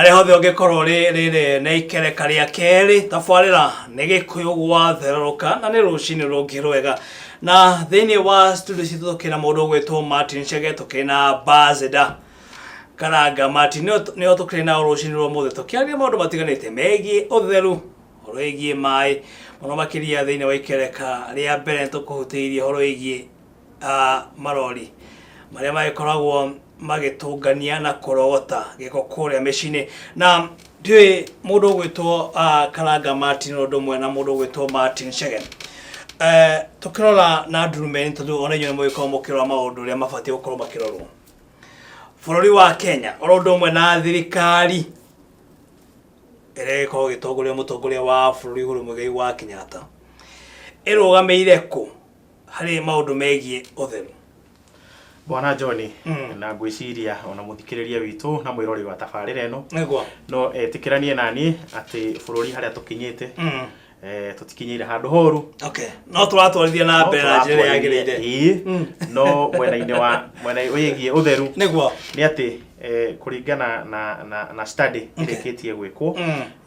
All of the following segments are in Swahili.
Hare hothe ũngĩkorwo rĩrĩ nĩ ikereka rĩa kerĩ tabarĩra nĩ gĩkũyũ gwatherũka na nĩ rũcinĩ rũngĩ rwega na thĩinĩ wa studio citũ tũkĩna mũndũ ũgwĩtwo Martin Chege tũkĩna Bazeda Karanga Martin nĩo tũkĩrĩ nao rũcinĩ rwa mũthĩ tũkĩaria maũndũ matiganĩte megiĩ ũtheru ũhoro wĩgiĩ maĩ mũno makĩria thĩinĩ wa ikereka rĩa mbere tũkũhutĩirie ũhoro wĩgiĩ marori marĩa magĩkoragwo magĩtũngania na kũrogota gĩko kũrĩa mĩciĩ-inĩ na ndiũĩ mũndũ ũgwĩtwo Karanga Martin ũndũ ũmwe na mũndũ ũgwĩtwo Martin Chege tũkĩrora na ndurumeni tondũ ona inyuĩ mũgĩkorwo mũkĩrora maũndũ ũrĩa mabatiĩ gũkorwo makĩrorwo bũrũri wa Kenya oro ũndũ ũmwe na thirikari ĩrĩa ĩkoragwo ĩgĩtongoria mũtongoria wa bũrũri Uhuru Muigai wa Kenyatta ĩrũgamĩire kũ harĩ maũndũ megiĩ ũtheru. Bwana John na ngwĩciria ona mũthikĩrĩria witũ na mwĩrori wa tabarĩra ĩno no tikĩranie nani atĩ bũrũri harĩa tũkinyĩte tũtikinyĩire handũ horu no tũratwarithia na mbere na njĩra yagĩrĩire no mwena wĩgiĩ ũtheru nĩ atĩ kũringana na study ĩrĩkĩtie gwĩkwo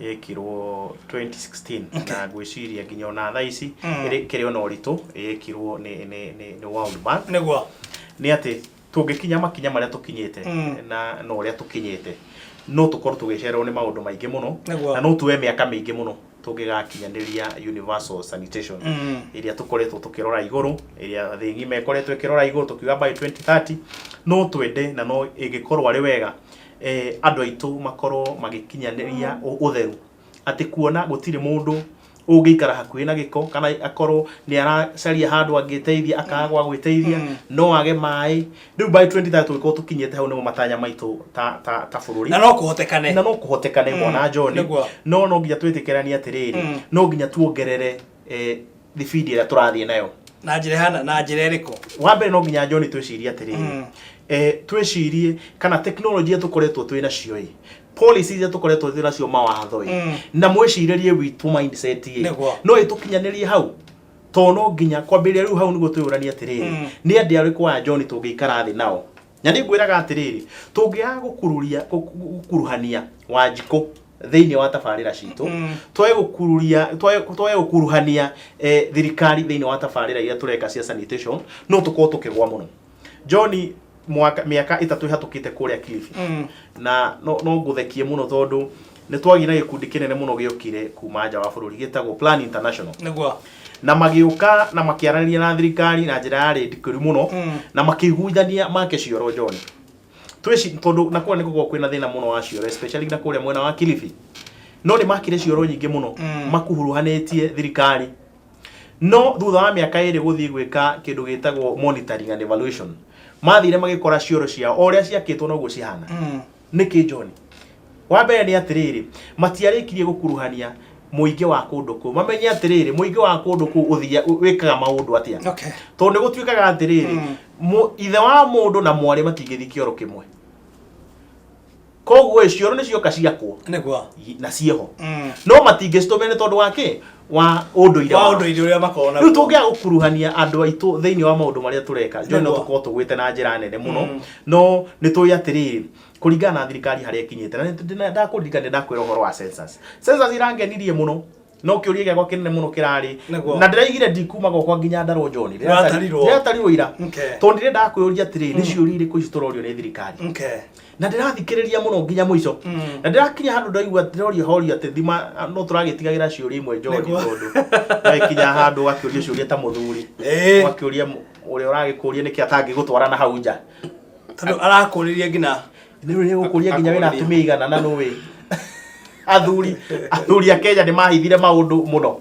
ĩkirwo 2016 na ngwĩciria nginya ona thaa ici ĩkĩrĩ ona ũritũ ĩkirwo nĩ World Bank nĩ atĩ tũngĩkinya makinya marĩa tũkinyĩte na no ũrĩa tũkinyĩte no tũkorwo tũgĩcererwo nĩ maũndũ maingĩ mũno na no tuwe mĩaka mĩingĩ mũno tũngĩgakinyanĩria universal sanitation ĩrĩa tũkoretwo tũkĩrora igũrũ ĩrĩa thĩ ng'ima ĩkoretwo ĩkĩrora igũrũ tũkiuga by 2030 no twende na no ĩngĩkorwo arĩ wega andũ aitũ makorwo magĩkinyanĩria ũtheru atĩ kuona gũtirĩ mũndũ ũngĩikara hakuhĩ na gĩko kana akorwo nĩ aracaria handũ angĩteithia akagwa gwĩteithia no age maĩ rĩu by 2030 tũgĩkorwo tũkinyĩte hau nĩmo matanya maitũ ta bũrũri na no kũhotekane Bwana John no nginya twĩtĩkĩranie atĩrĩrĩ no nginya tuongerere thibindi ĩrĩa tũrathiĩ nayo na njĩra ĩrĩkũ. Wa mbere no nginya John twĩcirie atĩrĩrĩ twĩcirie kana tekinoronjĩ tũkoretwo twĩ nacio policies iria tũkoretwo twĩ nacio mawatho na mwĩcirĩrie witũ mindset no ĩtũkinyanĩrie hau to no nginya kwambĩrĩria rĩu hau nĩguo twĩyũranie atĩrĩrĩ nĩ andũ arĩkũ wa John tũngĩikara thĩ nao na nĩ ngwĩraga atĩrĩrĩ tũngĩaga gũkuruhania Wanjikũ thĩinĩ wa tabarĩra citũ twae gũkuruhania thirikari thĩinĩ wa tabarĩra iria tũreka cia sanitation no tũkorwo tũkĩgwa mũno John mĩaka ĩtatũ ĩhatũkĩte kũrĩa Kilifi na no ngũthekie mũno tondũ nĩ twagĩa na gĩkundi kĩnene mũno gĩokire kuma nja wa bũrũri gĩtagwo Plan International na magĩũka na makĩaranĩria na thirikari na njĩra ya ndikĩru mũno na makĩiguithania make cioro John tondũ na kũrĩa nĩ gũkorwo kwĩna thĩna mũno wa cioro especially na kũrĩa mwena wa Kilifi no nĩ makire cioro nyingĩ mũno makuhuruhanĩtie thirikari no thutha wa mĩaka ĩrĩ gũthiĩ gwĩka kĩndũ gĩtagwo monitoring and evaluation mathire magĩkora cioro ciao o ũrĩa ciakĩtwo noguo cihana nĩkĩ John wa mbere nĩ atĩrĩrĩ matiarĩkirie gũkuruhania mũingĩ wa kũndũ kũu mamenye atĩrĩrĩ mũingĩ wa kũndũ kũu ũthia wĩkaga maũndũ atĩa tondũ nĩ gũtuĩkaga atĩrĩrĩ ithe wa mũndũ na mwarĩ matingĩthiĩ kĩoro kĩmwe koguo cioro nĩ cioka ciakwo na cieho no matingĩcitũmĩra tondũ wa kĩ wa ũndũire ũrĩa makona rĩu tũngĩaga gũkuruhania andũ aitũ thĩinĩ wa maũndũ marĩa tũreka John no tũkorwo tũgwĩte na njĩra nene mũno no nĩ tũĩ atĩrĩrĩ kũringana na thirikari harĩa ĩkinyĩte na ndakũririkania ndakwĩra ũhoro wa census irangenirie mũno no kĩũria gĩakwa kĩnene mũno kĩrarĩ na ndĩraigire ndikuma gwakwa nginya ndarwo John ndĩratarirwo ira tondũ ndĩrĩ ndakwĩũria atĩrĩrĩ nĩ ciũria irĩkũ citũrorio nĩ thirikari na ndĩrathikĩrĩria mũno nginya mũico na ndĩrakinya handũ ndaigua ndĩroria atĩ thima no tũragĩtigagĩra ciũria imwe John tondũ ndaikinya handũ akĩũria ciũria ta mũthuri akĩũria ũrĩa ũragĩkũria nĩkĩ atangĩgũtwara na hau nja tondũ arakũrĩria nginya nĩ gũkũria nginya wĩna atumia igana na no wĩ athuri a Kenya nĩ mahithire maũndũ mũno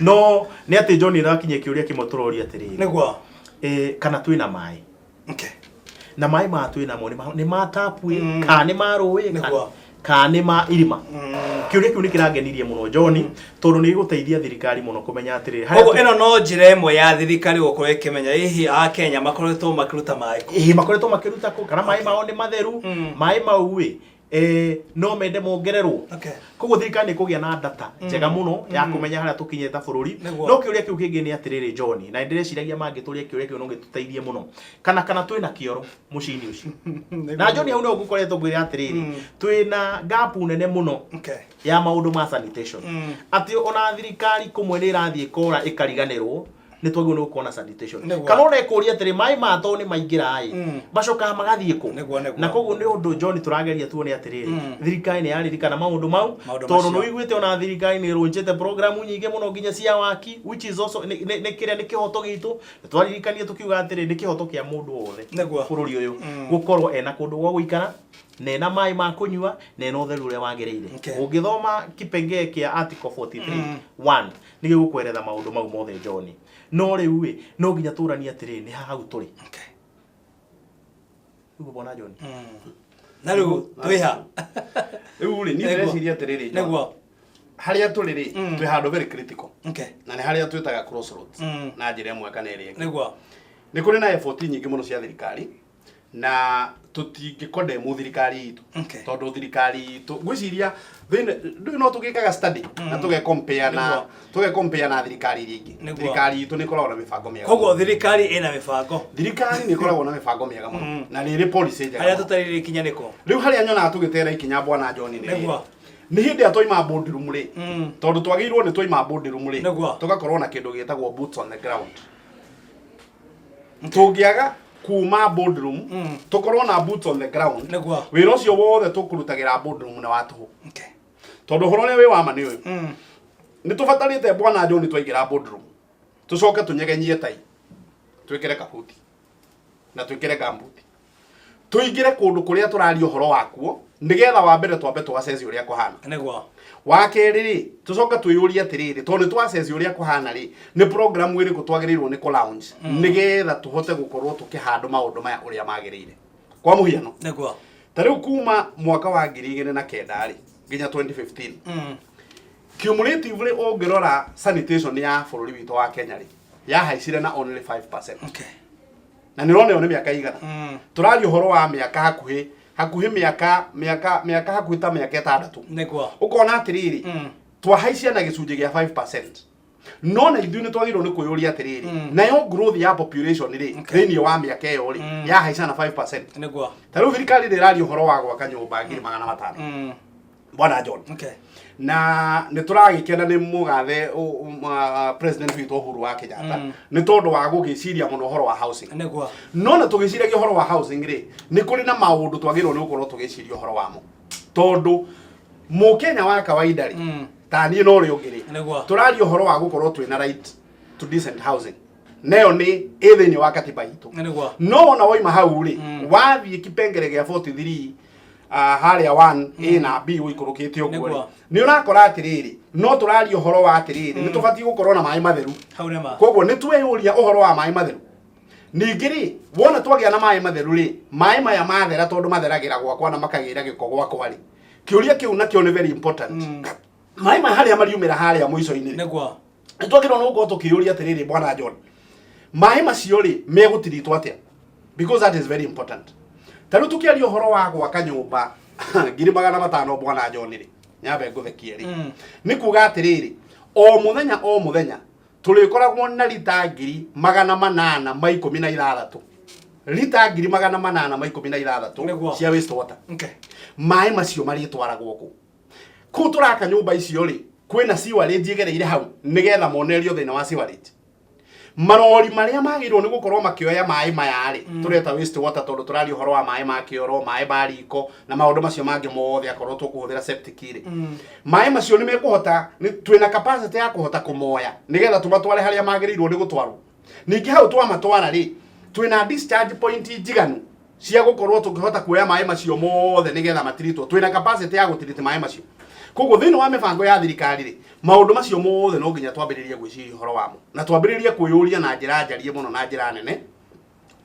no nĩ atĩ John nĩrakinya kĩũria kĩmwe tũroria atĩrĩrĩ kana twĩna maĩ na maĩ ma twĩnamo nĩ ma tapu kana nĩ ma rũĩ kana nĩ ma irima kĩũria kĩu nĩ kĩrangenirie mũno John tondũ nĩ gũteithia thirikari mũno kũmenya atĩrĩrĩ koguo ĩno no njĩra ĩmwe ya thirikari gũkorwo ĩkĩmenya hihi a Kenya makoretwo makĩruta maĩ makoretwo makĩruta kana maĩ mao nĩ matheru maĩ mau no mende mongererwo koguo thirikari kugia na data njega muno ya kumenya haria tukinyete bururi no kiuria kiu kingi ni atiriri John na ndireciiragia mangituria kiuria kiu no gituteithie muno kana twina kioro mucini ucio na John hau no gukoretwo ngwira atiriri twina gap nene muno ya maundu ma sanitation ati ona thirikari kumwe ni irathie kora ikariganirwo ni twagwo no kuona sanitation kana ona ikuria atiri mai mato ni maingira bacoka magathie ku na koguo ni undu John turageria tuone atiriri thirikari ni yaririkana maundu mau tondu no igwite ona thirikari ni runjete programu nyingi muno nginya cia waki which is also ni kiria ni kihoto gitu twaririkania tukiuga atiri ni kihoto kia mundu wothe bururi uyu gukorwo ena kundu gwa guikara nena mai ma kunyua nena utheru uria wagiriire ungithoma kipengee kia article 43:1 ni gigukweretha maundu mau mothe John no riu no nginya turania atiri ni hau turi ugo bona John na riu twiha riu ni ndireciria atiriri neguo haria turi ri twi handu very critical na ni haria twitaga crossroads na njira imwe kana iri neguo ni kuri na effort nyingi muno cia thirikari na tutingikondemu thirikari itu tondu thirikari itu gwiciria ndu no tugikaga study na tuge compare na thirikari ringi thirikari itu ni koragwo na mibango miega koguo thirikari ina mibango ni koragwo na mibango miega muno na riri policy njega haria tutariri kinya niko riu haria nyona tugitera ikinya bwana John ni hindi atwaima boardroom ri tondu twagirwo ni twaima boardroom ri tugakorwo na kindu gitagwo boots on the ground tungiaga kuma boardroom tukorwo na boots on the ground wira ucio wothe tukurutagira boardroom na watu tondu horo ni wa mani uyu ni tubatarite bwana John twaigira boardroom tucoke tunyegenyie tai twikire kabuti na twikire gambuti tuingire kundu kuria turario horo wakuo nigetha wa mbere twambe twaceci uria kuhana wa keriri tucoka twiyuria atiriri tondu twaceci uria kuhana ri ni program iriku twagirirwo ni ku launch nigetha tuhote gukorwo tukihandu maundu maya uria magirire kwa muhiano tariu kuma mwaka wa 2009 ri nginya 2015 cumulatively ongirora sanitation ya bururi witu wa Kenya ri yahaicire na only 5%. Na nirone one miaka igana turario horo wa miaka hakuhi miaka hakuhi ta miaka 6 negwa ukona atiriri twahaicĩa na gicunjĩ gĩa 5%. No na ithuĩ nĩ twagĩrĩirwo nĩ kwĩyũria atiriri nayo growth ya population ri thĩinĩ wa mĩaka ĩyo ri yahaica na 5%. negwa Tarĩu thirikari ndĩrario horo wa gwaka nyũmba 500,000 bwana John. Na nĩ tũragĩkena nĩ mũgathe president witũ Uhuru wa Kenyatta nĩ tondũ wa gũgĩciria mũno horo wa housing. No na tũgĩciragia horo wa housing ri nĩ kũrĩ na maũndũ twagĩrĩirwo nĩ gũkorwo tũgĩciria horo wamo tondũ Mũkenya wa kawaida ri ta niĩ no rĩ ũngĩ ri tũrario horo wa gũkorwo twĩna right to decent housing nayo nĩ thĩinĩ wa katiba itũ. No na woima hau ri wathiĩ kipengere gĩa 43 haria 1 A na B uikurukite uguo ri ni urakora atiriri no turario horo wa atiriri ni tubati gukorwo na mai matheru koguo ni tweyuria uhoro wa mai matheru ningi ri wona twagia na mai matheru ri mai maya mathera tondu matheragira gwakwa na makagira giko gwakwa ri kiuria kiu nakio ni very important mai maya haria mariumira haria muico-ini negwa ni twagirwo no gukorwo tukiuria atiriri bwana John mai macio ri megutiritwo atia because that is very important. Tariu tukiaria horo wa gwaka nyumba 500,000 bwana John ri nyabe nguthekie ri ni kuga atiriri o muthenya turikoragwo na lita 816 lita 816 cia waste water mai macio mari twaragwo ku turaka nyumba icio ri kwina sewerage igereire hau nigetha monerio thina wa sewerage marori maria magirwo ni gukorwo makioya mai maya ri tureta waste water tondu turario horo wa mai ma kioro mai bariko na maundu macio mangi mothe akorwo tukuhuthira septic ri mai macio ni mekuhota ni twina capacity ya kuhota kumoya nigetha tumatware haria magirirwo ni gutwarwo ningi hau twamatwara ri twina discharge point jiganu cia gukorwo tukihota kuoya mai macio mothe nigetha matiritwo twina capacity ya gutiriti mai macio koguo thĩinĩ wa mĩbango ya thirikari ri maũndũ macio mothe no nginya twambĩrĩrie gwĩciria horo wamo na twambĩrĩrie kwĩyũria na njĩra njarie mũno na njĩra nene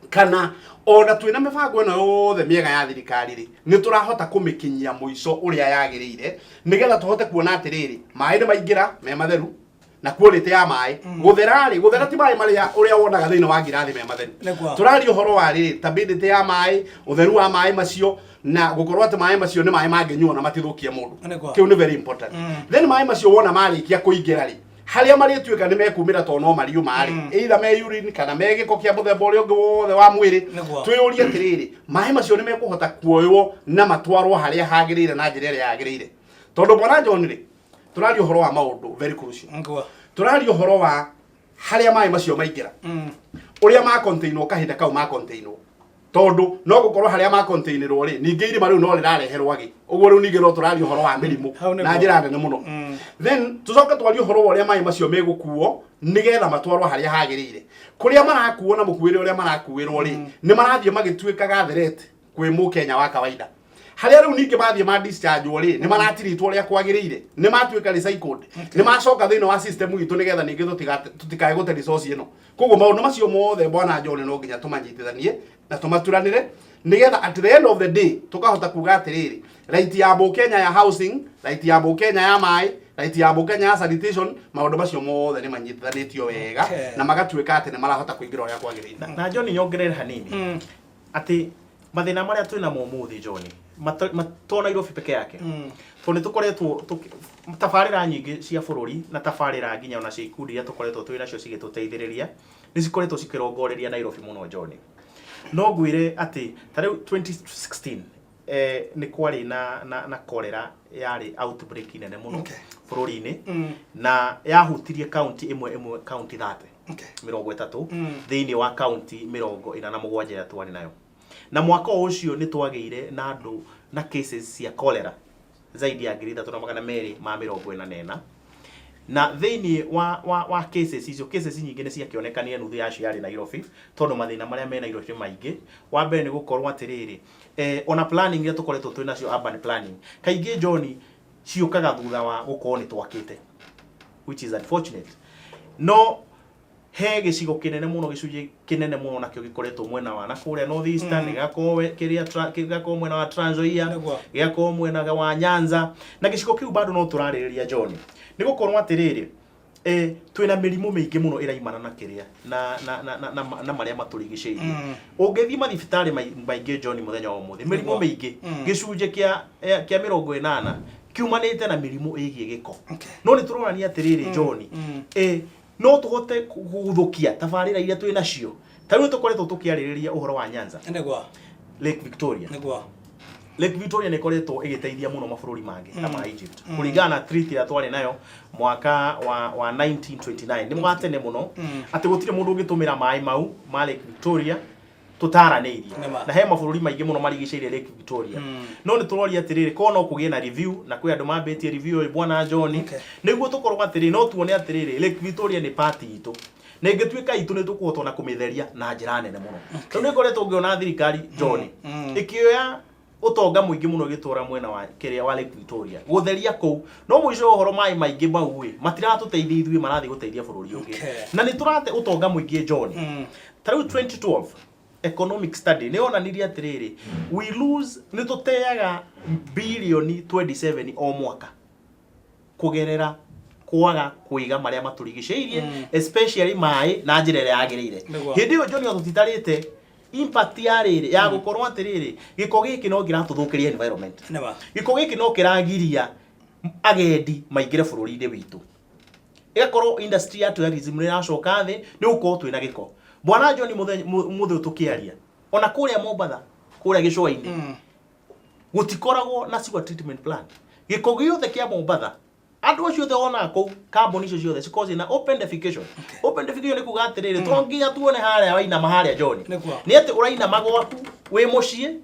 kana ona twĩna mĩbango ĩno yothe mĩega ya thirikari ri nĩ tũrahota kũmĩkinyia mũico ũrĩa yagĩrĩire nĩgetha tũhote kuona atĩrĩrĩ maĩ nĩ maingĩra me matheru na quality ya maĩ guthera ti maĩ maria uria wonaga thĩinĩ wa ngirathi me matheru tũrario horo wa rĩ stability ya maĩ utheru wa maĩ macio na gukorwo ati maĩ macio nĩ maĩ mangĩnyuo na matithukie mũndũ kiu nĩ very important then maĩ macio wona marĩkia kũingĩra rĩ haria marĩtuĩka nĩ mekumĩra to no mariu marĩ either me urine kana me gĩko kĩa mũthemba ũrĩa ũngĩ wothe wa mwĩrĩ twĩyũrie atĩrĩrĩ maĩ macio nĩ mekũhota kuoywo na matwarwo harĩa hagĩrĩire na njĩra ĩrĩa yagĩrĩire tondũ Bwana John rĩ tũraria ũhoro wa maũndũ very crucial tũraria ũhoro wa harĩa maĩ macio maingĩra ũrĩa ma containwo kahinda kau ma containwo tondu no gukorwo haria ma containerwo ri ningi irima riu no rirareherwo agi uguo riu ningi no turaria uhoro wa mirimu na njira nene muno then tucoke twaria uhoro wa uria mai macio megukuo nigetha matwarwo haria hagirire kuria marakuo na mukuire uria marakuirwo ri ni marathie magituikaga threat kwi mu Kenya wa kawaida haria riu ningi mathie ma discharge ri ni maratiritwo uria kwagirire ni matuika recycled ni macoka thini wa system gitu nigetha ningi tutikae gute resource ino koguo maundu macio mothe Bwana John no nginya tumanyitithanie na tumaturanire nigetha at the end of the day tukahota kuga atiriri right ya Mu Kenya ya housing right ya Mu Kenya ya mai right ya Mu Kenya ya sanitation maundu macio mothe ni manyitithanitio wega na magatuika ati ni marahota kuingira uria kwagirire na John nyongerere hanini ati mathina maria twina mo muthi John to Nairobi peke yake to ni tukoretwo tafarira nyingi cia bururi na tafarira nginya ona cia ikundi iria tukoretwo twina cio cigituteithiriria ni cikoretwo cikirongoreria Nairobi muno John no gwire ati tare 2016 ni kwari na cholera yari outbreak nene muno bururi-ini na yahutirie county imwe county 30 mirongo 30 thiini wa county mirongo 47 ya twari nayo na mwaka ucio ni twageire na andu na cases cia cholera zaidi ya 3,244 na thiini wa cases icio cases nyingi ni ciakionekania nuthu ya cio yari Nairobi tondu mathina maria me Nairobi maingi wa mbere ni gukorwo atiriri ona planning ile tukoretwo twina cio urban planning kaingi John ciukaga thutha wa gukorwo ni twakite which is unfortunate no he gicigo kinene muno gicunje kinene muno nakio gikoretwo mwena wa nakuria North Eastern gakowe kiria mwena wa Trans Nzoia gako mwena wa Nyanza na gicigo kiu bado no turaririria John ni gukorwo atiriri twina mirimu mingi muno iraimana na kiria na maria maturigiceirie ungithii mathibitari maingi John muthenya wa muthi mirimu mingi gicunje kia 80 kiumanite na mirimu igie giko no ni turonania atiriri John no tuhote guthukia tafarira iria twina cio tariu tukoretwo tukiaririria uhoro wa Nyanza ndegwa Lake Victoria ndegwa Lake Victoria ni koretwo igiteithia muno mabũrũri mangi kama Egypt kuringana na treaty ya twari nayo mwaka wa 1929 ni mwatene muno ati gutire mundu ungitumira mai mau ma Lake Victoria tutaranĩirie na he mabũrũri maingĩ muno marigicĩirie Lake Victoria no ni turoria atiriri ko no kugie na review na kwi andu mambetie review Bwana John niguo tukorwo atiriri no tuone atiriri Lake Victoria ni party itu na ingĩtuĩka itu ni tukuhotwo na kumitheria na njĩra nene muno tondu nĩngoretwo ngiona thirikari John ikioya utonga muingi muno gitura mwena wa kiria wa Lake Victoria gutheria kuu no muico uhoro mai maingi mau wi matiratuteithia ithui marathi guteithia bururi ungi na ni turate utonga muingi John tariu 2012 economic study ni onanirie atiriri we lose ni tuteaga bilioni 27 o mwaka kugerera kwaga kuiga maria maturigiceirie especially mai na njira ĩrĩa yagĩrĩire hindi yo John otutitarite impact ya riri ya gukorwo atiriri giko giki no ngiratuthukiria environment giko giki no kiragiria agendi maingire bururi-ini witu igakorwo industry ya tourism ni racoka thi ni uko twina giko Bwana John muthe tukiaria ona kuria Mombasa kuria gicua-ini gutikoragwo na sewer treatment plant giko giothe kia Mombasa andu acio the ona ko carbon icio ciothe cikoze na open defecation open defecation ni kuga atiriri to nginya tuone haria waina maharia John ni ati uraina magwaku wi mucie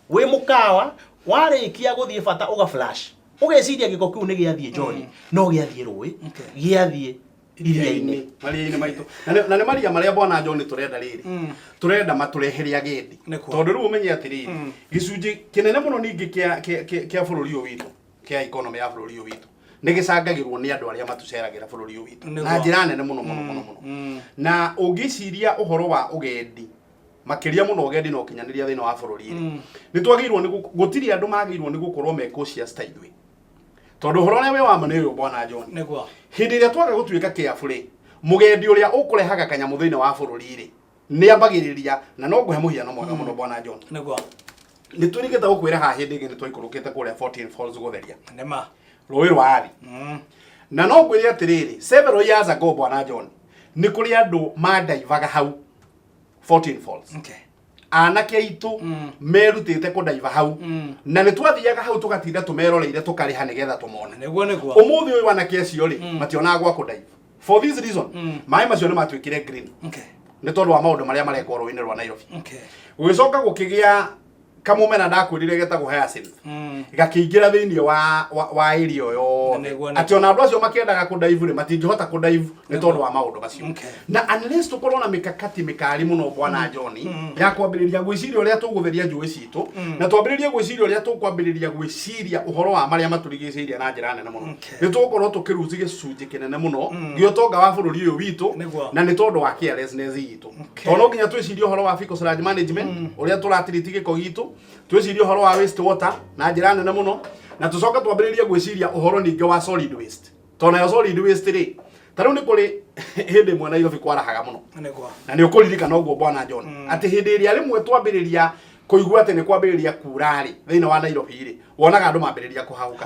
wi mukawa warikia guthie bata uga flash ugeciria giko kiu ni giathie John no giathie rui giathie iria-ini maria-ini maitu na ni maria maria Bwana John turenda riri turenda matureheria agendi tondu riu umenye atiriri gicunji kinene muno ningi kia bururi uyu witu kia economy ya bururi uyu witu nigicangagirwo ni andu aria matuceragira bururi uyu witu na njira nene muno na ungiciria uhoro wa ugendi makiria muno ugendi no kinyaniria thina wa bururi ni twagirwo ni gutiri andu magirwo ni gukorwo me cautious ta ithwe tondu uhoro we wa mane uyu Bwana John negwa hindi ria twaga gutuika careful mugendi uria ukurehaga kanyamu thina wa bururi ri ni ambagiriria na no nguhe muhiano mwega muno Bwana John negwa nĩ twĩrĩgĩte gũkwĩra haha hĩndĩ ĩngĩ nĩ twaikũrũkĩte kũrĩa 14 Falls gũtheria nĩma rũĩ rwa Athi na no ngwĩre atĩrĩrĩ several years ago bwana John nĩ kũrĩ andũ mandaivaga hau 14 Falls anake aitũ merutĩte kũndaiva hau na nĩ twathiaga hau tũgatinda tũmeroreire tũkarĩha nĩgetha tũmone nĩguo ũmũthĩ ũyũ anake acio rĩ mationaga gwa kũndaiva for this reason maĩ macio nĩ matuĩkire green nĩ tondũ wa maũndũ marĩa marekwo rũĩ-inĩ rwa Nairobi gũgĩcoka gũkĩgĩa kamũmena ndakwĩrire getagwo Hyacinth gakĩingĩra thĩinĩ wa area yo atĩ ona andũ acio makĩendaga kũndaivu rĩ matingĩhota kũndaivu nĩ tondũ wa maũndũ macio na unless tũkorwo na mĩkakati mĩkari mũno bwana John ya kwambĩrĩria gwĩciria ũrĩa tũgũtheria njũĩ citũ na twambĩrĩrie gwĩciria ũrĩa tũkwambĩrĩria gwĩciria ũhoro wa marĩa matũrigicĩirie na njĩra nene mũno nĩ tũgũkorwo tũkĩruzi gĩcunjĩ kĩnene mũno gĩa ũtonga wa bũrũri ũyũ witũ na nĩ tondũ wa carelessness itũ tondũ no nginya twĩcirie ũhoro wa fecal sludge management ũrĩa tũratiriti gĩko gitũ twĩcirie ũhoro wa waste water na njĩra nene mũno na tũcoka twambĩrĩrie gwĩciria ũhoro ningĩ wa solid waste tondũ nayo solid waste rĩ tarĩu nĩ kũrĩ hĩndĩ ĩmwe Nairobi kwarahaga mũno na nĩ ũkũririkana ũguo bwana John atĩ hĩndĩ ĩrĩa rĩmwe twambĩrĩria kũigua atĩ nĩ kwambĩrĩria kuura rĩ thĩinĩ wa Nairobi rĩ wonaga andũ mambĩrĩria kũhauka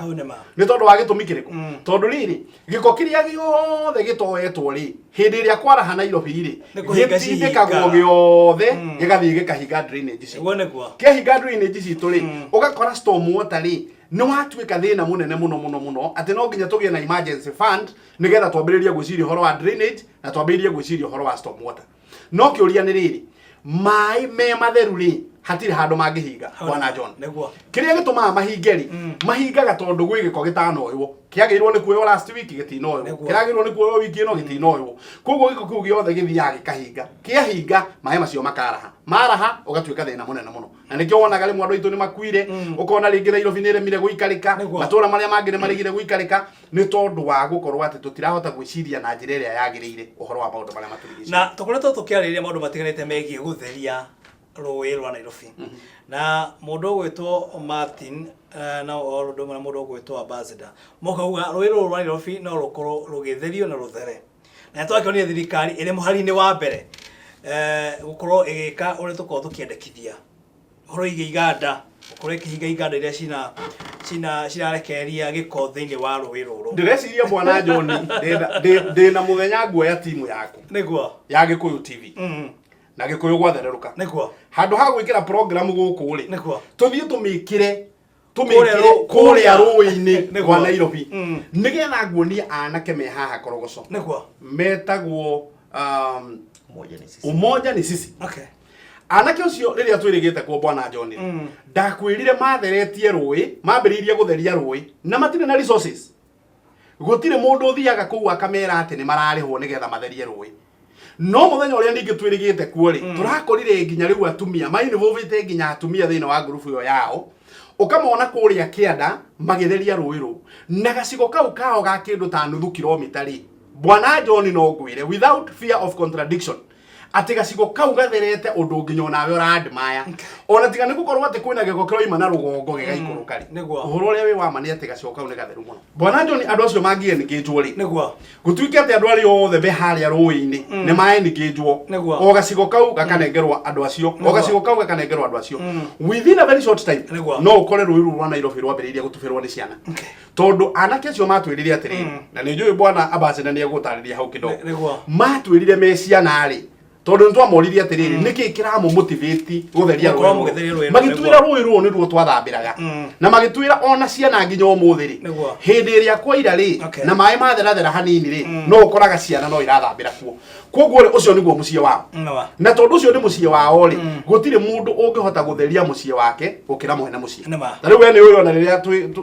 nĩ tondũ wa gĩtũmi kĩrĩkũ tondũ rĩrĩ gĩko kĩrĩa gĩothe gĩtoetwo rĩ hĩndĩ ĩrĩa kwaraha Nairobi rĩ gĩtindĩkagwo gĩothe gĩgathiĩ gĩkahinga drainage ici kĩahinga drainage citũ rĩ ũgakora storm water rĩ nĩ watuĩka thĩna mũnene mũno atĩ no nginya tũgĩe na emergency fund nĩgetha twambĩrĩrie gwĩciria ũhoro wa drainage na twambĩrĩrie gwĩciria ũhoro wa storm water no kĩũria nĩ rĩrĩ maĩ me matheru rĩ hatirĩ handũ mangĩhinga bwana John kĩrĩa gĩtũmaga mahinge rĩ mahingaga tondũ gwĩ gĩko gĩtanoywo kĩagĩrĩirwo nĩ kuoywo last week gĩtinoywo kĩagĩrĩirwo nĩ kuoywo wiki ĩno gĩtinoywo koguo gĩko kĩu gĩothe gĩthiaga gĩkahinga kĩahinga maĩ macio makaraha maraha ũgatuĩka thĩna mũnene mũno na nĩkĩo wonaga rĩmwe andũ aitũ nĩ makuire ũkona rĩngĩ Nairobi nĩ ĩremire gũikarĩka matũũra marĩa mangĩ nĩ marĩgire gũikarĩka nĩ tondũ wa gũkorwo atĩ tũtirahota gwĩciria na njĩra ĩrĩa yagĩrĩire ũhoro wa maũndũ marĩa matũrigicĩirie na tũkoretwo tũkĩarĩrĩria maũndũ matiganĩte megiĩ gũtheria rũĩ rwa Nairobi na mũndũ ũgwĩtwo Martin na mũndũ ũgwĩtwo Ambassador mokauga rũĩ rũrũ rwa Nairobi no rũkorwo rũgĩtherio na rũthere na twakĩonire thirikari ĩrĩ mũhari-inĩ wa mbere gũkorwo ĩgĩka ũrĩa tũkorwo tũkĩendekithia ũhoro wĩgiĩ iganda gũkorwo ĩkĩhinga iganda iria cirarekereria gĩko thĩinĩ wa rũĩ rũrũ ndĩreciria bwana John ndĩna mũthenya nguoya timu yaku nĩguo ya Gĩkũyũ TV na Gĩkũyũ gwatherũka nĩguo handũ ha gwĩkĩra program gũkũ rĩ nĩguo tũthiĩ tũmĩkĩre kũrĩa rũĩ-inĩ rwa Nairobi nĩgetha nguonie anake me haha korogoco nĩguo metagwo Umoja ni Sisi anake ũcio rĩrĩa twĩrĩgĩte kuo bwana John ndakwĩrire matheretie rũĩ mambĩrĩirie gũtheria rũĩ na matirĩ na resources gũtirĩ mũndũ ũthiaga kũu akamera atĩ nĩ mararĩhwo nĩgetha matherie rũĩ no mũthenya ũrĩa ningĩ twĩrĩgĩte kuo rĩ tũrakorire nginya rĩu atumia mainivovĩte nginya atumia thĩinĩ wa ngurubu ĩyo yao ũkamona kũrĩa kĩanda magĩtheria rũĩ rũu na gacigo kau kao ga kĩndũ ta nuthu kilomita rĩ bwana John no ngwĩre without fear of contradiction atĩ gacigo kau gatherete ũndũ nginya onawe ũrandmaya ona tiga nĩ gũkorwo atĩ kwĩna gĩko kĩroima na rũgongo gĩgaikũrũka rĩ ũhoro ũrĩa wĩ wa ma nĩ atĩ gacigo kau nĩ gatheru mũno bwana John andũ acio mangĩenĩkĩtwo rĩ gũtuĩke atĩ andũ arĩa othe me harĩa rũĩ-inĩ nĩ maenĩkĩtwo o gacigo kau gakanengerwo andũ acio o gacigo kau gakanengerwo andũ acio within a very short time no ũkore rũĩ rũu rwa Nairobi rwambĩrĩirie gũtubĩrwo nĩ ciana tondũ anake acio matwĩrire atĩrĩrĩ na nĩ njũĩ bwana Ambassador nĩ egũtarĩria hau kidogo matwĩrire me ciana rĩ tondũ nĩtwamoririe atĩrĩrĩ nĩkĩ kĩramomotivate gũtheria rũĩ magĩtwĩra rũĩ rũu nĩruo twathambĩraga na magĩtwĩra ona ciana nginya ũmũthĩ rĩ hĩndĩ ĩrĩa kwaira rĩ na maĩ matherathera hanini rĩ no ũkoraga ciana no irathambĩra kuo koguo rĩ ũcio nĩguo mũciĩ wao na tondũ ũcio nĩ mũciĩ wao rĩ gũtirĩ mũndũ ũngĩhota gũtheria mũciĩ wake gũkĩra mwene mũciĩ na rĩu we nĩ ũĩ ona rĩrĩa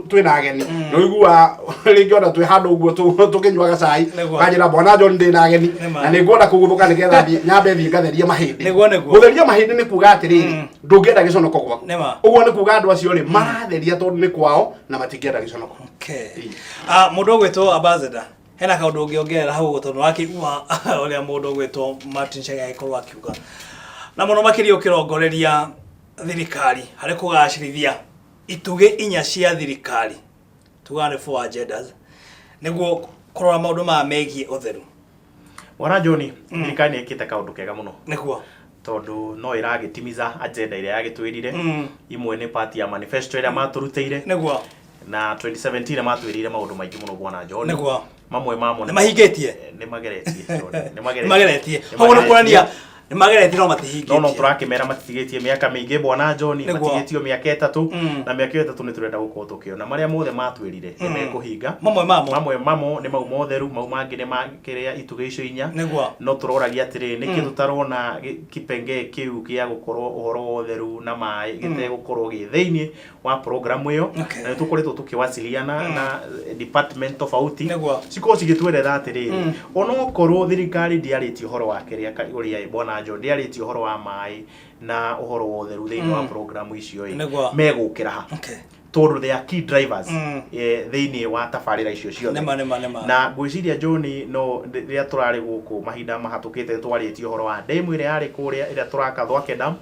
twĩna ageni nĩ ũiguaga rĩngĩ ona twĩ handũ ũguo tũkĩnyuaga cai kanjĩra bwana John ndĩna ageni na nĩ ngwenda kũguthũka nĩgetha nyambe thiĩ ngatheria mahĩndĩ gũtheria mahĩndĩ nĩ kuuga atĩrĩrĩ ndũngĩenda gĩconoko gwaku ũguo nĩ kuuga andũ acio rĩ maratheria tondũ nĩ kwao na matingĩenda gĩconoko mũndũ ũgwĩtwo Ambassador hena kaũndũ ũngĩongerera hau tondũ wakĩigua ũrĩa mũndũ ũgwĩtwo Martin Chege agĩkorwo akiuga na mũno makĩria ũkĩrongoreria thirikari harĩ kũgacĩrithia itugĩ inya cia thirikari tuga nĩ 4 agendas nĩguo kũrora maũndũ maya megiĩ ũtheru Bwana John thirikari nĩ ĩkĩte kaũndũ kega mũno nĩguo tondu no iragitimiza agenda iria yagitwirire imwe ni party ya manifesto iria maturutire niguo na 2017 matwirire maundu maingi muno bwana John niguo mamwe mamo ni mahingitie ni mageretie hawo kurania ni mageretie no matihingitie no turakimera matigitie miaka mingi bwana John matigitio miaka 3 na miaka 3 ni turenda gukorwo tukiona maria mothe matwirire ni mekuhinga mamwe mamo ni mau motheru mau mangi ni makiria ituge icio inya no turoragia atiri niki tutarona kipenge kiu kia gukorwo uhoro wotheru na mai gite gukorwo gi thiini wa program iyo na tukoretwo tukiwasiliana na department tofauti siko cigitwerera atiri ono korwo thirikari ndiariti uhoro wa kiria uria bwana John ndiariti uhoro wa mai na uhoro wotheru thiini wa program icio megukira ha tondu they are key drivers thiini wa tabarira icio ciothe na gwiciria John no ria turari guku mahinda mahatukite twariti uhoro wa demu ire yari kuria ira turaka Thwake Dam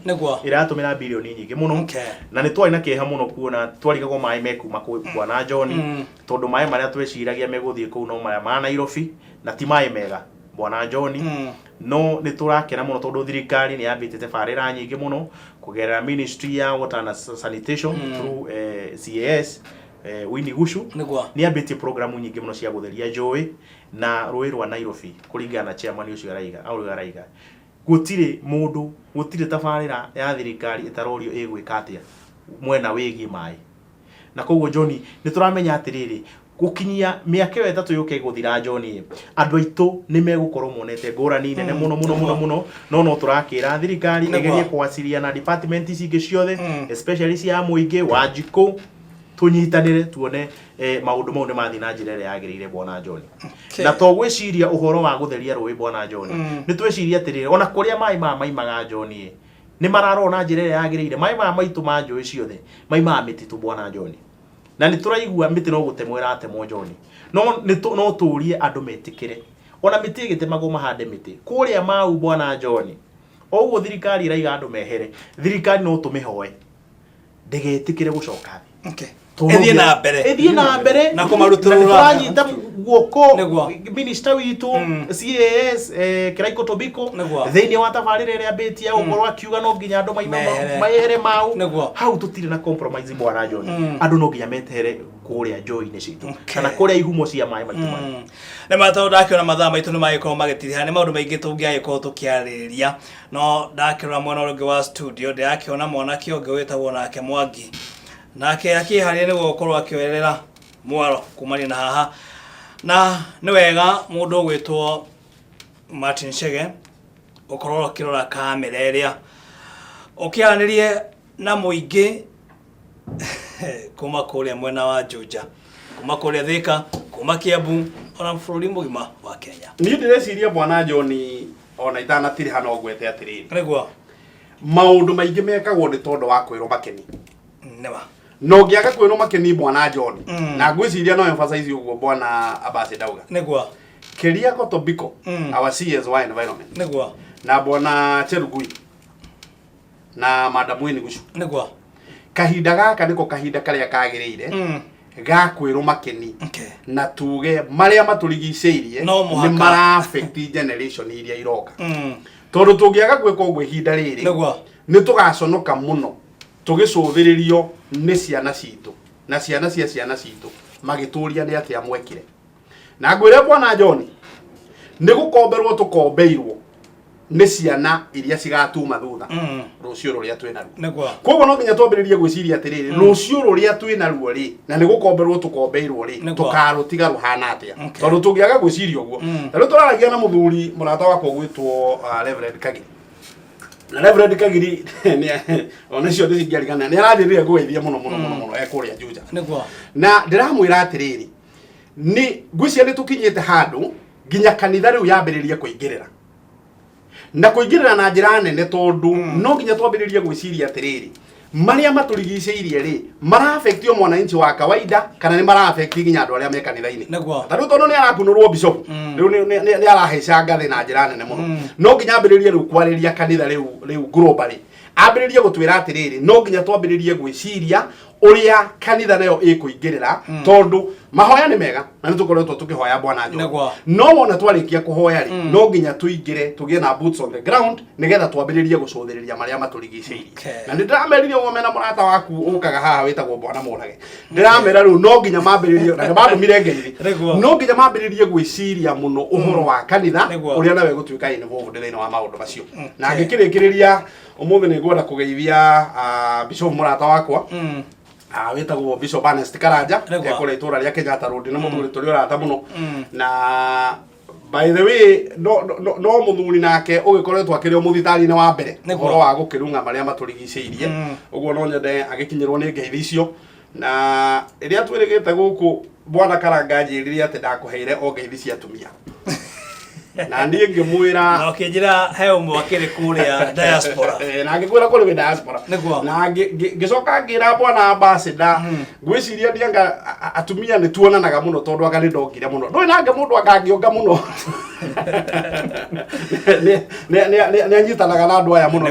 ira tumira bilioni nyingi muno na ni twari na kieha muno kuona twarigagwo mai meku makwa na John tondu mai maria tweciragia meguthie ku no maria ma Nairobi na ti mai mega bwana John no ni turakena muno tondu thirikari ni yambite tabarira nyingi muno kugerera ministry ya water and sanitation through CAS Winnie Gushu ni yambite programu nyingi muno cia gutheria njoi na rũĩ rwa Nairobi kuringana na chairman ucio araiga gutire mundu gutire tabarira ya thirikari itarorio igwika atia mwena wigi mai na koguo John ni turamenya atiriri gukinyia miaka yo 3 yuke guthira John andu aitu ni megukorwo monete ngurani nene muno no turakira thirikari igerie kwasiria na department ici ciothe especially cia muingi Wanjiku tunyitanire tuone maundu mau ni mathi na njira ria yagirire bwana John na to gwiciria uhoro wa gutheria rũĩ bwana John ni tweciria atirire ona kuria mai maimaga John ni mararona njira ria yagirire mai maitu ma njũĩ ciothe maimaga mititu bwana John na ni turaigua miti no gutemwera atemwo John no turie andu metikire ona miti gitemagwo mahande miti kuria mau bwana John oguo thirikari iraiga andu mehere thirikari no tumihoe ndegetikire gucoka ethie na mbere na kumaruturura guoko minister witu CAS Kiraiko Tobiko thiini wa tabarire ria beti ya gukorwo akiuga no nginya andu mahere mau hau tutire na compromise bwana John andu no nginya metere kuria njoi-ini citu kana kuria ihumo cia mai maitu na mataũ ndakiona mathaa maitu ni magikorwo magitiriha ni maundu maingi tungiagikorwo tukiarĩrĩria no ndakirora mwena ũngĩ wa studio ndakiona mwanake ũngĩ wĩtagwo nake Mwangi nake akiharia ni gukorwo akioerera mwaro kumania na haha na ni wega mundu gwitwo Martin Chege ukorwo kirora kamera iria ukianirie na muingi kuma kuria mwena wa Juja kuma kuria Thika kuma Kiambu ona bũrũri mũgima wa Kenya ni ndireciria bwana John ona itanatiri hano gwete atiriri niguo maundu maingi mekagwo ni tondu wa kwirwo makeni nema no ngiaga kwirwo makeni bwana John na ngwiciria no emphasize uguo bwana Abasi Dauga niguo Keriako Tobiko our CS wa environment niguo na bwana Cherugui na madam Winnie Gushu niguo kahinda gaka niko kahinda karia kagirire ga kwirwo makeni na tuge maria maturigiceirie ni mara affect generation iria iroka tondu tungiaga gwika uguo ihinda riri ni tugaconoka muno tugicuthiririo ni ciana citu na ciana cia ciana citu magituria ni atia mwekire na ngwire bwana John ni gukomberwo tukombeirwo ni ciana iria cigatuma thutha rucio ruria twina ruo koguo no nginya twambiririe gwiciria atiriri rucio ruria twina ruo ri na ni gukomberwo tukombeirwo ri tukarutiga ruhana atia tondu tungiaga gwiciria uguo riu turaragia na muthuri murata wakwa gwitwo Reverend Kagiri na Reverend Kagiri ni ona cio ndicingirigana ni aranjirire ngweithia muno ekuria Juja na ndiramwira atiriri ni ngwiciria ni tukinyite handu nginya kanitha riu yambiririe kuingirira na kuingirira na njira nene tondu no nginya twambiririe gwiciria atiriri maria maturigiceirie ri mara affect yo mwananchi wa kawaida kana ni mara affect nginya andu aria me kanitha-ini tariu tondu ni arakunurwo bishop riu ni arahaica ngathi na njira nene muno no nginya ambiririe riu kwariria kanitha riu globally ambiririe gutwira atiriri no nginya twambiririe gwiciria uria kanitha nayo ikuingirira tondu mahoya ni mega na nitukoretwo tukihoya bwana Njogu no wona twarikia kuhoya ri no nginya tuingire tugie na boots on the ground nigetha twambiririe gucuthiriria maria maturigiceirie na ndirameririe womena murata waku ukaga haha witagwo bwana Murage ndiramera riu no nginya mambiririe na bandumire ngeithi no nginya mambiririe gwiciria muno uhoro wa kanitha uria nawe gutuika involved thini wa maundu macio na ngikirikiriria umuthi ni ngwenda kugeithia Bishop murata wakwa witagwo Bishop Ernest Karanja ekore itura ria Kenyatta Road na muthuri turi urata muno na by the way no muthuri nake ugikoretwo akiri muthitari ni wa mbere uhoro wa gukirunga maria maturigiceirie uguo no nyende agikinyirwo ni ngeithi icio na iria twirigite guku bwana Karanja njiririe ati ndakuheire o ngeithi cia atumia na ndiye ngimwira na ukinjira he umwe akiri kuria diaspora na ngikwira kuri diaspora na ngicoka ngira bwana ambassador ngwiciria ndianga atumia ni tuonanaga muno tondu aka ni ndongire muno ndoi nange mundu akangionga muno ne anyitanaga na andu aya muno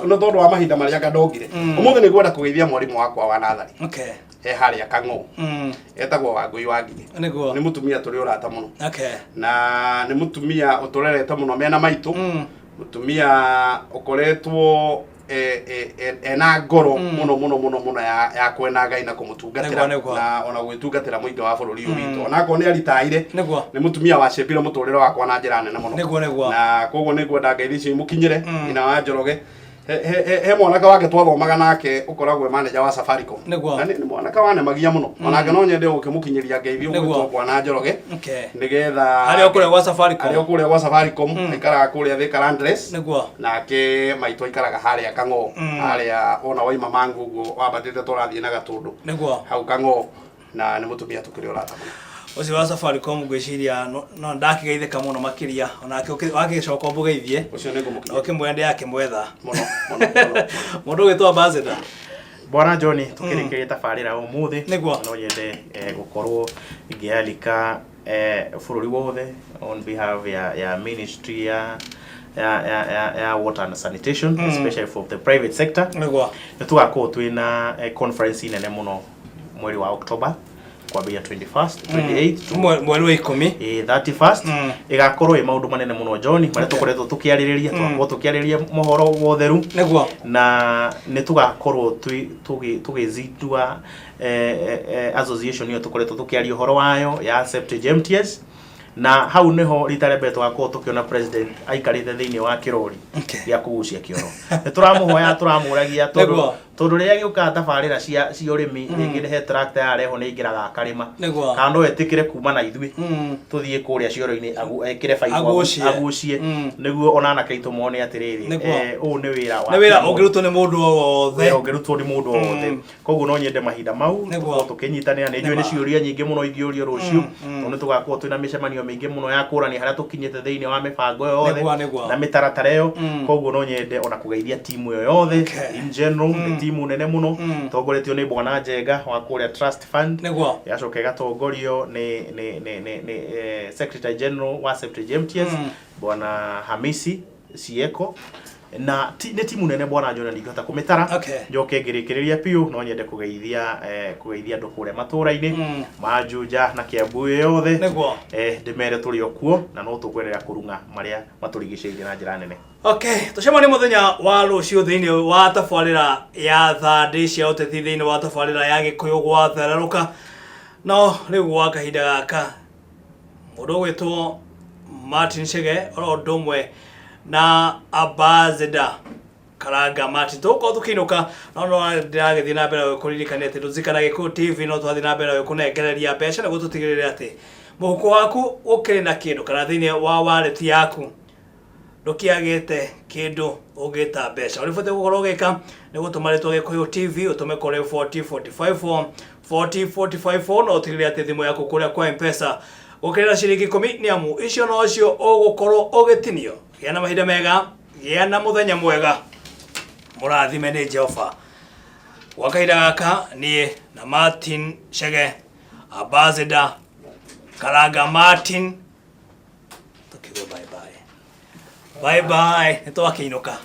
no tondu wa mahinda maria ngandongire umuthi ni ngwenda kugeithia mwarimu wakwa wa nathari haria Kang'o etagwo Wangui wa Nginyi ni mutumia turi urata muno na ni mutumia uturerete muno mena maitu mutumia ukoretwo ena ngoro muno ya kwena Ngai na kumutungatira na ona gwitungatira muingi wa bururi witu ona ko ni aritaire ni mutumia wa cebire muturire wakwa na njira nene muno na koguo ni ngwenda ngeithi icio imukinyire ina wa Njoroge he mwanaka wake twathomaga nake ukoragwe manager wa Safaricom na ni mwanaka wane magia muno onake no nyende ukimukinyiria ngeithi ugwitwo bwana Njoroge nigetha ari okure gwa Safaricom ikara kuria Thika Landless nake maitwa ikaraga haria Kang'o haria ona waima mangugu wabatite turathie na gatundu hau Kang'o na ni mutumia tukiri urata muno uci wa Safaricom gwiciria no ndakigeithika muno makiria onake wagicoka mbugeithie ucio ni ngumukinyia okimwende yake mwetha muno mundu witwa ambassador bwana John tukirikiria tabarira umuthi no yende gukorwo ngialika bururi wothe on behalf ya ministry ya water and sanitation especially for the private sector tugakorwo twina conference nene muno mweri wa October kwambia 21st 28th mweri wa 10 31st igakorwo maundu manene muno John maria tukoretwo tukiaririria tukiaririria mohoro wotheru na ne tugakorwo tugizindua association yo tukoretwo tukiaria uhoro wayo ya Septage MTS na hau neho rita mbere tugakorwo tukiona president aikarite thiini wa kirori ya kugucia kioro turamuhoya turamuragia tondu riria giuka tabarira cia urimi ringi he tractor yareho ni ingiraga akarima kando etikire kuma na ithui tuthie kuria cioro-ini ekire baibu agucie niguo onana kaitu mone atiriri u ni wira ungirutwo ni mundu wothe koguo no nyende mahinda mau tukinyitanira ni njui ni ciuria nyingi muno ithiurio rucio tondu tugakorwo twina micemanio mingi muno ya kurani haria tukinyite thiini wa mibango yothe na mitaratara yo koguo no nyende ona kugeithia timu yo yothe in general timu nene muno tongoretio ni bwana Njenga wa kuria trust fund yacoka gatongorio ni secretary general wa Septage MTS bwana Hamisi Sieko na ni timu nene bwana John ndingihota kumitara njoke ngirikiriria piu no nyende kugeithia andu kuria matura-ini Majuja na Kiambu yothe ndimere turi okuo na no tukwerera kurunga maria maturigiceirie na njira nene tucemani muthenya wa rucio thiini wa tabarira ya thandi cia uteti thiini wa tabarira ya Gikuyu gwathereruka no riu gwa kahinda gaka mundu gwitwo Martin Chege oro ndomwe na ambassador Karanja Martin tuko tukinuka no ndiragethi na mbere kuririkania ati ruzikana Gikuyu TV no twathi na mbere kunengereria mbeca na gututigirira ati muhuko waku ukiri na kindu kana thiini wa wallet yaku ndukiagite kindu ugita mbeca uribate gukorwo gika ni gutuma ritwa Gikuyu TV utume kore 4045 no utigirire ati thimu yaku kuria kwa M-Pesa ukirira ciringi 10 ni amu icio no cio ugukorwo ugitinio gia na mahinda mega gia na muthenya mwega murathime ni Jehova wakaida gaka ni na Martin Chege ambassador Karanja Martin tukigo bye bye nitwakiinuka